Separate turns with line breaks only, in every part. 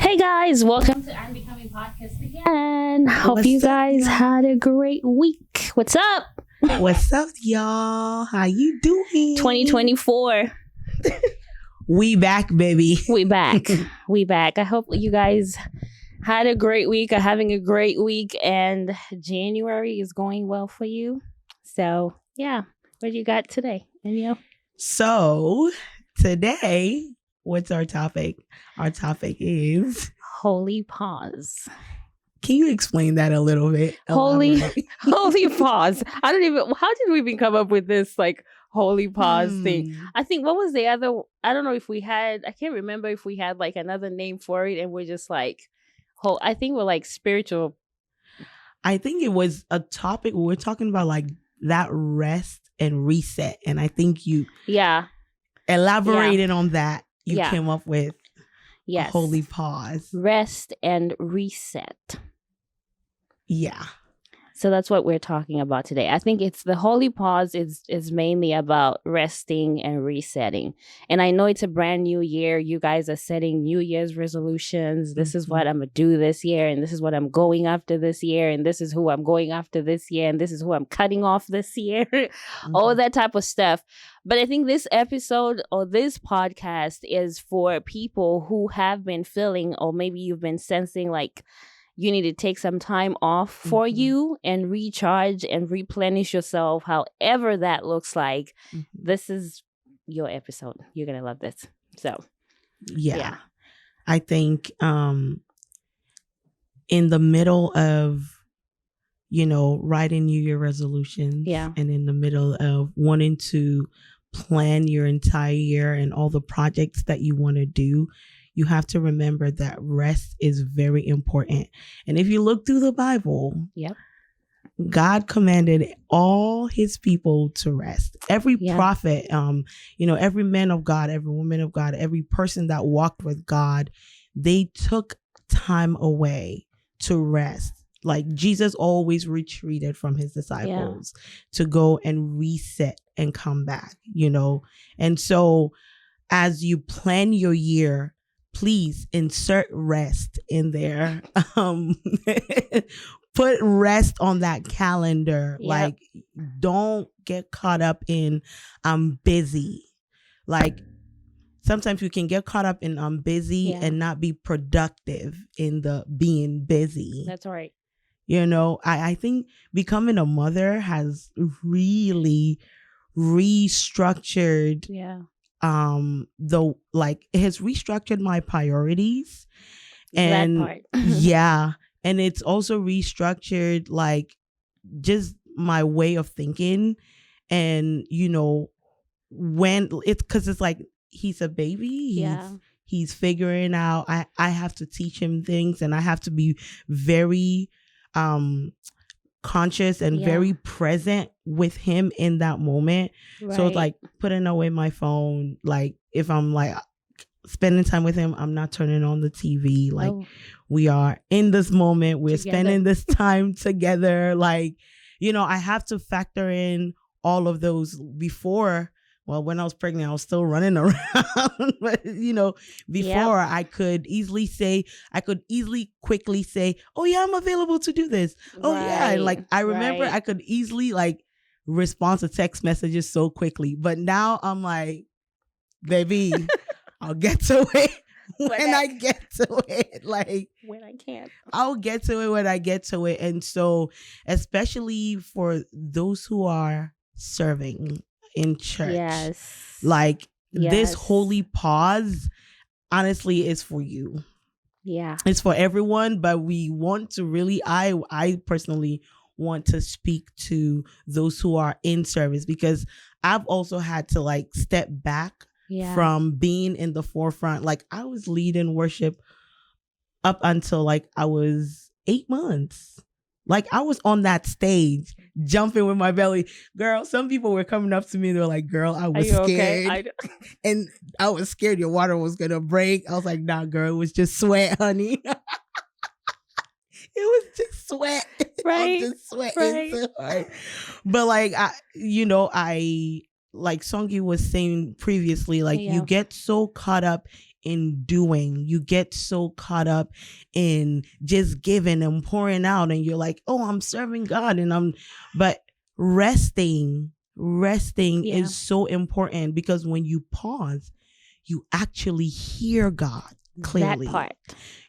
Hey guys, welcome to Unbecoming podcast again. Hope
What's
you
up,
guys
y'all?
had a great week. What's up?
What's up, y'all? How you doing?
2024.
We back, baby.
We back. We back. I hope you guys had a great week, are having a great week, and January is going well for you. So, yeah. What you got today?
So, today, what's our topic? Our topic is...
Holy pause.
Can you explain that a little bit?
Holy
Elaborate.
pause. How did we even come up with this holy pause thing? I think what was the other, I don't know if we had, I can't remember if we had another name for it, and we're just I think we're spiritual.
I think it was a topic we were talking about that rest and reset. And I think you elaborated on that. You came up with a holy pause.
Rest and reset.
Yeah.
So that's what we're talking about today. I think it's the holy pause is mainly about resting and resetting. And I know it's a brand new year. You guys are setting New Year's resolutions. This is what I'm going to do this year. And this is what I'm going after this year. And this is who I'm going after this year. And this is who I'm cutting off this year. All that type of stuff. But I think this episode or this podcast is for people who have been feeling, or maybe you've been sensing you need to take some time off for you and recharge and replenish yourself, however that looks like. This is your episode. You're going to love this. So, yeah.
I think in the middle of, writing New Year resolutions and in the middle of wanting to plan your entire year and all the projects that you want to do, you have to remember that rest is very important. And if you look through the Bible, God commanded all his people to rest. Every prophet, every man of God, every woman of God, every person that walked with God, they took time away to rest. Jesus always retreated from his disciples to go and reset and come back, And so as you plan your year, please insert rest in there. Put rest on that calendar. Don't get caught up in I'm busy. Sometimes we can get caught up in I'm busy and not be productive in the being busy.
That's right.
I think becoming a mother has really restructured it has restructured my priorities, and
that part.
And it's also restructured just my way of thinking. And when it's because it's he's a baby, he's figuring out. I have to teach him things, and I have to be very conscious and very present with him in that moment. Right. So it's putting away my phone. If I'm spending time with him, I'm not turning on the TV. We are in this moment. We're spending this time together. I have to factor in all of those before. Well, when I was pregnant, I was still running around. But, before I could easily quickly say, oh yeah, I'm available to do this. Oh yeah. And I remember I could easily respond to text messages so quickly. But now I'm baby, I'll get to it when I get to it.
When I can.
I'll get to it when I get to it. And so, especially for those who are serving in church, this holy pause honestly is for you. It's for everyone, but we want to really, I personally want to speak to those who are in service, because I've also had to step back from being in the forefront. I was leading worship up until I was 8 months. I was on that stage jumping with my belly. Girl, some people were coming up to me. They were like, girl, I was scared. Okay? And I was scared your water was going to break. I was like, nah, girl, it was just sweat, honey. It was just sweat.
Right.
Just sweating so hard. But I like Songi was saying previously, you get so caught up in doing. You get so caught up in just giving and pouring out, and you're like, oh, I'm serving God, but resting is so important, because when you pause, you actually hear God clearly.
That part.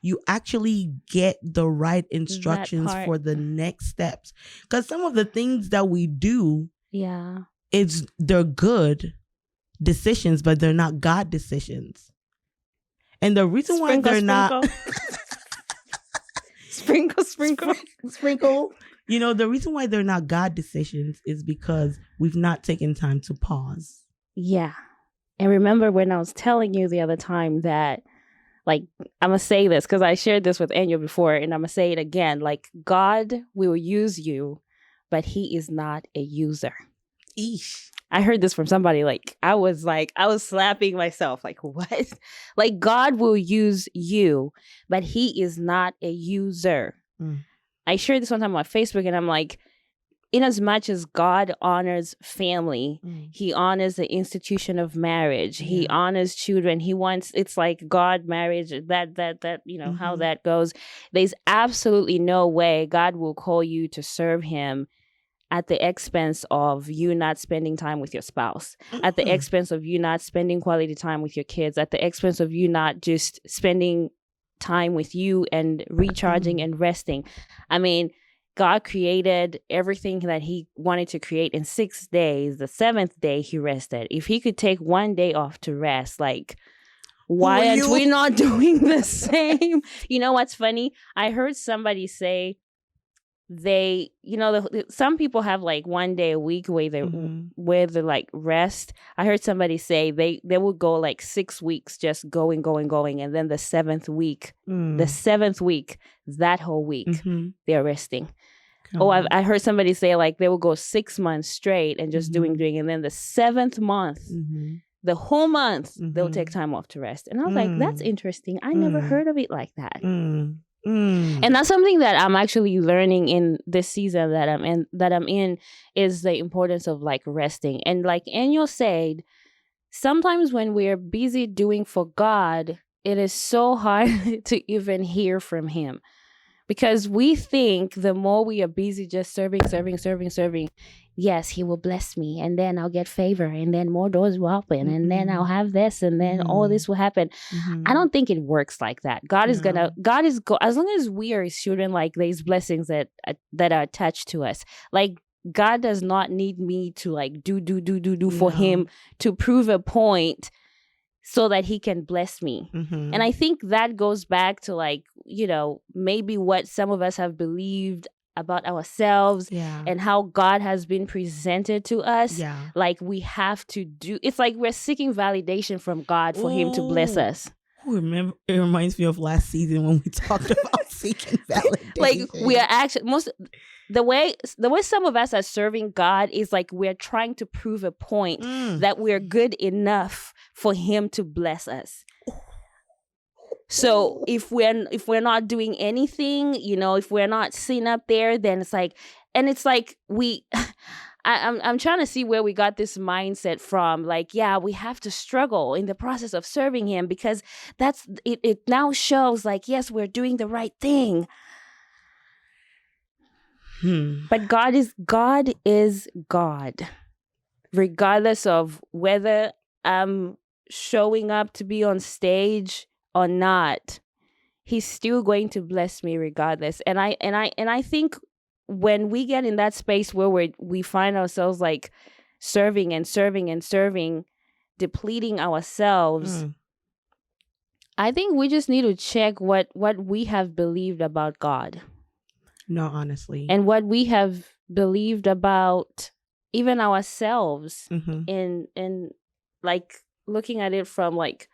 You actually get the right instructions for the next steps. Because some of the things that we do, they're good decisions, but they're not God decisions. And the reason why they're not sprinkle. You know, the reason why they're not God decisions is because we've not taken time to pause.
Yeah. And remember when I was telling you the other time that, like, I'm going to say this because I shared this with Enyo before, and I'm going to say it again. Like, God will use you, but he is not a user.
Eesh.
I heard this from somebody. I was slapping myself. Like, what? Like, God will use you, but he is not a user. I shared this one time on Facebook, and I'm like, in as much as God honors family, he honors the institution of marriage. He honors children. He wants, it's like God, marriage, that, you know, how that goes. There's absolutely no way God will call you to serve him at the expense of you not spending time with your spouse, at the expense of you not spending quality time with your kids, at the expense of you not just spending time with you and recharging and resting. I mean, God created everything that he wanted to create in 6 days. The 7th day he rested. If he could take 1 day off to rest, like, why aren't we not doing the same? You know what's funny? I heard somebody say some people have like 1 day a week where they like rest. I heard somebody say they would go like 6 weeks just going, and then the seventh week, that whole week they're resting. I heard somebody say like they will go 6 months straight and just doing, and then the 7th month, the whole month they'll take time off to rest. And I was like, that's interesting. I never heard of it like that. And that's something that I'm actually learning in this season that I'm in is the importance of like resting. And like Enyo said, sometimes when we're busy doing for God, it is so hard to even hear from him, because we think the more we are busy just serving, yes, he will bless me, and then I'll get favor, and then more doors will open, and then I'll have this, and then all this will happen. I don't think it works like that. As long as we are his children, like these blessings that are attached to us, like God does not need me to like do for him to prove a point so that he can bless me. And I think that goes back to like, you know, maybe what some of us have believed about ourselves and how God has been presented to us. Like we have to do, it's like we're seeking validation from God for him to bless us.
Remember, it reminds me of last season when we talked about seeking validation.
Like we are actually the way some of us are serving God is like we're trying to prove a point that we're good enough for him to bless us. So if we're not doing anything, you know, if we're not sitting up there, then it's like, and it's like I'm trying to see where we got this mindset from. Like, yeah, we have to struggle in the process of serving him because that's it. It now shows like, yes, we're doing the right thing. But God is God, regardless of whether I'm showing up to be on stage or not. He's still going to bless me regardless. And I think when we get in that space where we find ourselves like serving, depleting ourselves, I think we just need to check what we have believed about God.
No, honestly.
And what we have believed about even ourselves in like looking at it from like,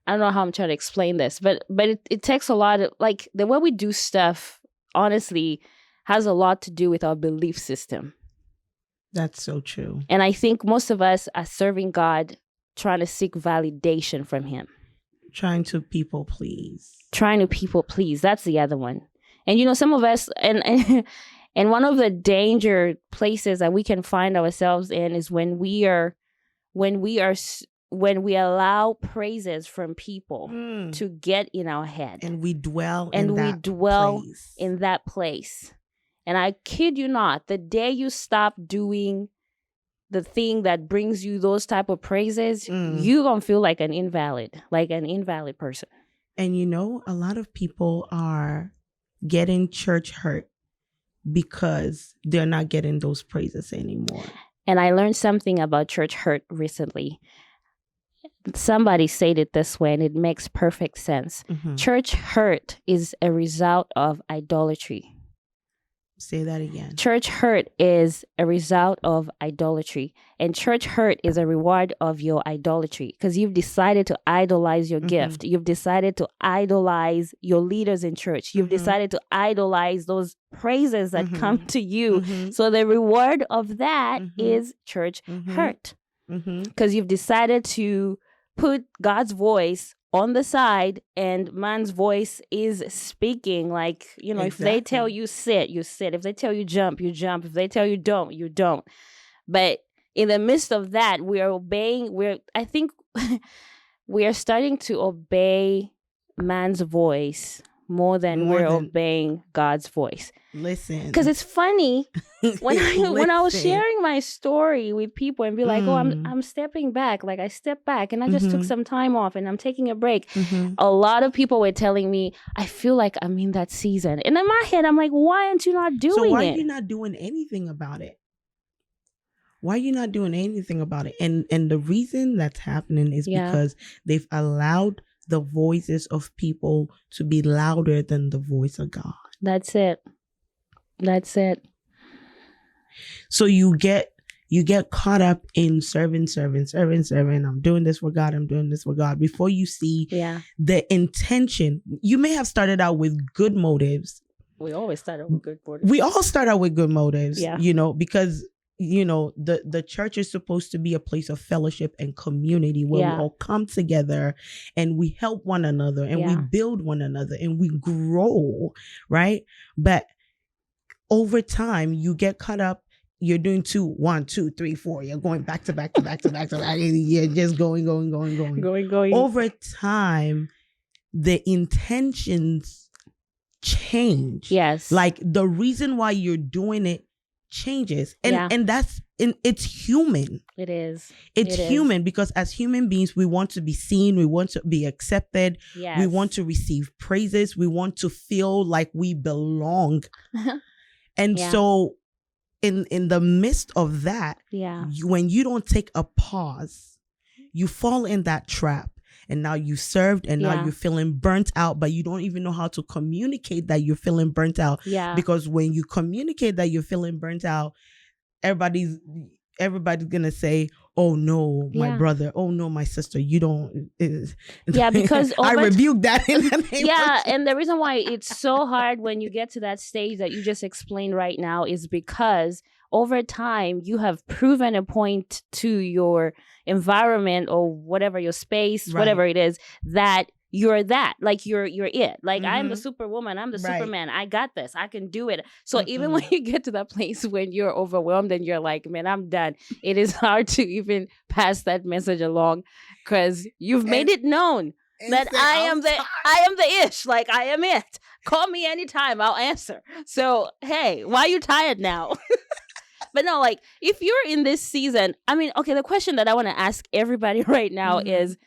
I don't know how I'm trying to explain this, but it takes a lot of like the way we do stuff, honestly, has a lot to do with our belief system.
That's so true.
And I think most of us are serving God trying to seek validation from him.
Trying to people please.
That's the other one. And, you know, some of us, and one of the danger places that we can find ourselves in is when we are when we allow praises from people to get in our head,
and we dwell
in that place. And I kid you not, the day you stop doing the thing that brings you those type of praises, you're gonna feel like an invalid person.
And a lot of people are getting church hurt because they're not getting those praises anymore.
And I learned something about church hurt recently. Somebody said it this way, and it makes perfect sense. Church hurt is a result of idolatry.
Say that again.
Church hurt is a result of idolatry. And church hurt is a reward of your idolatry, because you've decided to idolize your gift. You've decided to idolize your leaders in church. You've decided to idolize those praises that come to you. So the reward of that is church hurt. Because you've decided to put God's voice on the side, and man's voice is speaking. Like, exactly. If they tell you sit, you sit. If they tell you jump, you jump. If they tell you don't, you don't. But in the midst of that, we are obeying. I think we are starting to obey man's voice more than obeying God's voice.
Listen,
because it's funny when I was sharing my story with people and be like, oh, I'm stepping back. Like, I stepped back and I just took some time off and I'm taking a break. A lot of people were telling me, I feel like I'm in that season. And in my head, I'm like, why aren't you not doing it?
So why are you not doing anything about it? Why are you not doing anything about it? And the reason that's happening is because they've allowed the voices of people to be louder than the voice of God.
That's it.
So you get caught up in serving. I'm doing this for God. Before you see the intention, you may have started out with good motives.
We always start out with good motives.
We all start out with good motives, because the church is supposed to be a place of fellowship and community where we all come together and we help one another and we build one another and we grow, right? But over time, you get caught up. You're doing 1, 2, 3, 4. You're going back to back. You're just going. Over time, the intentions change.
Yes.
Like, the reason why you're doing it changes. And it's human.
It is.
It's human because as human beings, we want to be seen. We want to be accepted.
Yes.
We want to receive praises. We want to feel like we belong. And so in the midst of that, when you don't take a pause, you fall in that trap. And now you served and now you're feeling burnt out, but you don't even know how to communicate that you're feeling burnt out.
Yeah.
Because when you communicate that you're feeling burnt out, everybody's going to say, oh no, my brother. Oh no, my sister. You don't.
Because
I rebuke that in the name of
and the reason why it's so hard when you get to that stage that you just explained right now is because over time you have proven a point to your environment or whatever, your space, whatever it is, that you're that, like you're it. Like I'm the superwoman, I'm the Superman. I got this. I can do it. So even when you get to that place when you're overwhelmed and you're like, man, I'm done. It is hard to even pass that message along because you've made it known that I am the ish. Like I am it. Call me anytime. I'll answer. So, hey, why are you tired now? But no, like if you're in this season, I mean, okay, the question that I want to ask everybody right now is,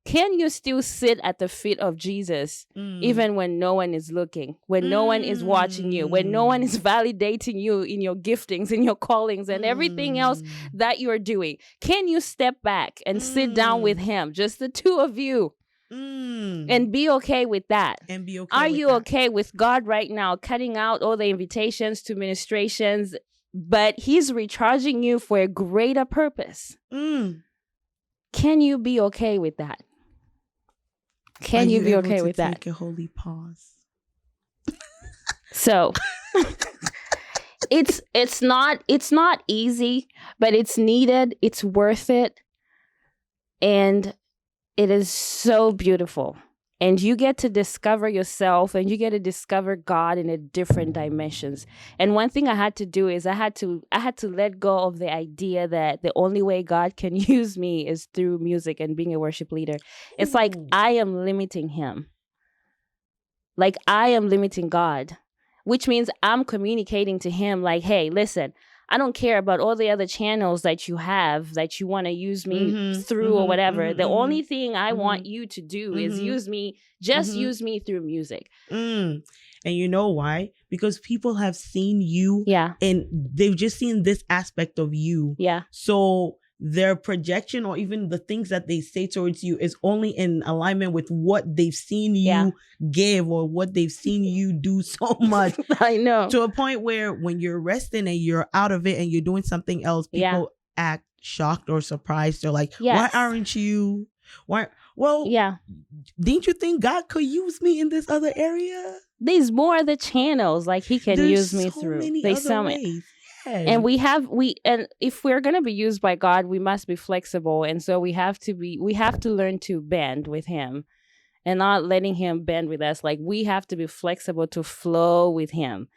can you still sit at the feet of Jesus even when no one is looking, when no one is watching you, when no one is validating you in your giftings, in your callings and everything else that you're doing? Can you step back and sit down with him, just the two of you, and be okay with that?
And be okay.
Are you okay with God right now cutting out all the invitations to ministrations, but he's recharging you for a greater purpose? Can you be okay with that? Can you be okay with that?
Take a holy pause.
So it's not easy, but it's needed. It's worth it, and it is so beautiful. and you get to discover yourself, and you get to discover God in a different dimensions. And one thing I had to do is I had to let go of the idea that the only way God can use me is through music and being a worship leader. It's like I am limiting him. Like I am limiting God, which means I'm communicating to him like, hey, listen, I don't care about all the other channels that you have that you want to use me through or whatever. The only thing I want you to do is use me, use me through music.
And you know why? Because people have seen you, and they've just seen this aspect of you. So their projection, or even the things that they say towards you, is only in alignment with what they've seen you give, or what they've seen you do so much.
I know.
To a point where when you're resting and you're out of it and you're doing something else, people act shocked or surprised. They're like, why aren't you? Why? Well, didn't you think God could use me in this other area?
There's more other channels like he can use me through. There's so many. And and if we're going to be used by God, we must be flexible. And so we have to learn to bend with him and not letting him bend with us. Like we have to be flexible to flow with him.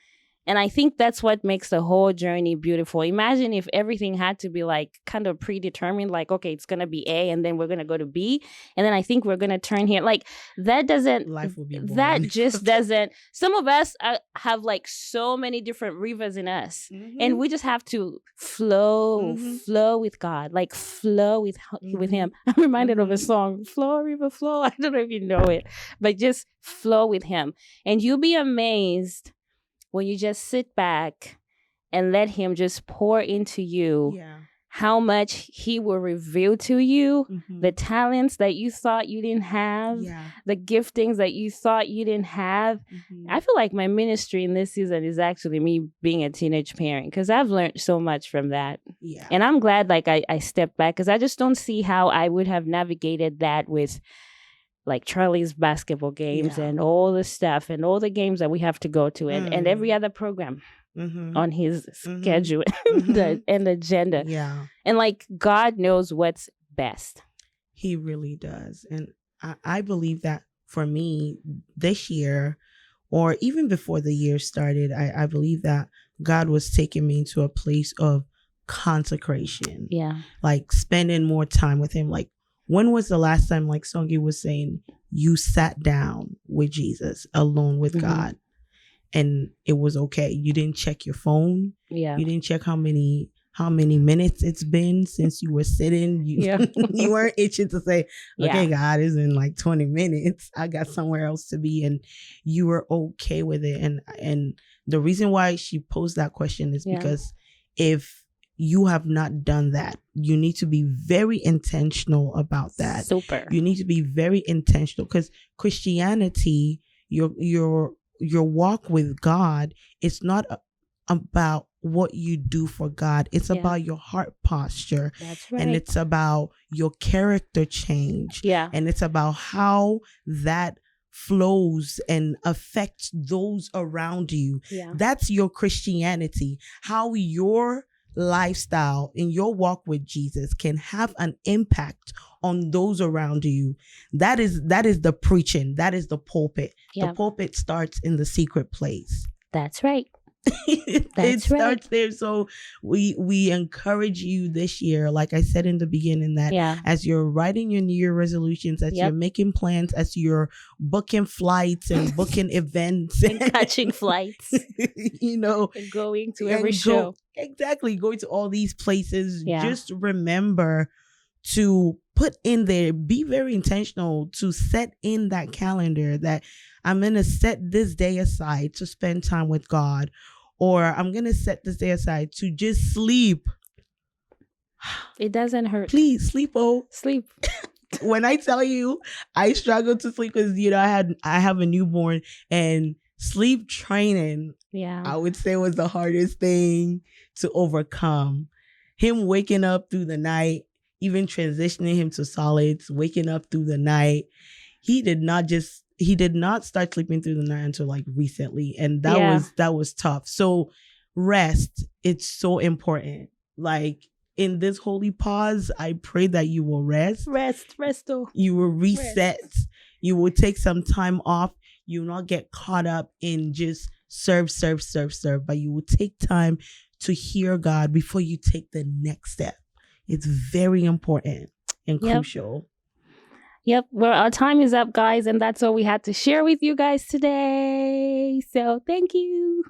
And I think that's what makes the whole journey beautiful. Imagine if everything had to be like kind of predetermined, like, okay, it's going to be A and then we're going to go to B. And then I think we're going to turn here. Like that doesn't,
life would be boring.
That just doesn't, some of us have like so many different rivers in us and we just have to flow with God, like flow with him. I'm reminded of a song, Flow River Flow. I don't know if you know it, but just flow with him. And you'll be amazed when you just sit back and let him just pour into you how much he will reveal to you, the talents that you thought you didn't have, the giftings that you thought you didn't have. I feel like my ministry in this season is actually me being a teenage parent, because I've learned so much from that. And I'm glad like I stepped back, because I just don't see how I would have navigated that with like Charlie's basketball games and all the stuff and all the games that we have to go to and every other program on his schedule and agenda. And like God knows what's best.
He really does. And I believe that for me this year, or even before the year started, I believe that God was taking me into a place of consecration. Like spending more time with him. Like, when was the last time, like Songi was saying, you sat down with Jesus alone with God and it was okay? You didn't check your phone. You didn't check how many minutes it's been since you were sitting. You weren't itching to say, okay, God, it's in like 20 minutes. I got somewhere else to be. And you were okay with it. And the reason why she posed that question is because if you have not done that, you need to be very intentional about that. You need to be very intentional, because Christianity, your walk with God, it's not about what you do for God. It's about your heart posture.
That's right.
And it's about your character change. And it's about how that flows and affects those around you. That's your Christianity. How your lifestyle in your walk with Jesus can have an impact on those around you. That is the preaching. That is the pulpit. The pulpit starts in the secret place.
That's right.
It starts there. So we encourage you this year, like I said in the beginning, that as you're writing your New Year resolutions, as you're making plans, as you're booking flights and booking events
and catching flights,
you know,
and going to every show.
Exactly. Going to all these places. Just remember to put in there, be very intentional to set in that calendar that I'm going to set this day aside to spend time with God, or I'm going to set this day aside to just sleep.
It doesn't hurt.
Please sleep.
Sleep.
When I tell you I struggle to sleep because, you know, I have a newborn, and sleep training, I would say, was the hardest thing to overcome. Him waking up through the night, even transitioning him to solids, waking up through the night. He did not start sleeping through the night until like recently. And that was tough. So rest, it's so important. Like, in this holy pause, I pray that you will rest.
Resto.
You will reset. Rest. You will take some time off. You will not get caught up in just serve, but you will take time to hear God before you take the next step. It's very important and crucial.
Yep. Well, our time is up, guys, and that's all we had to share with you guys today. So thank you.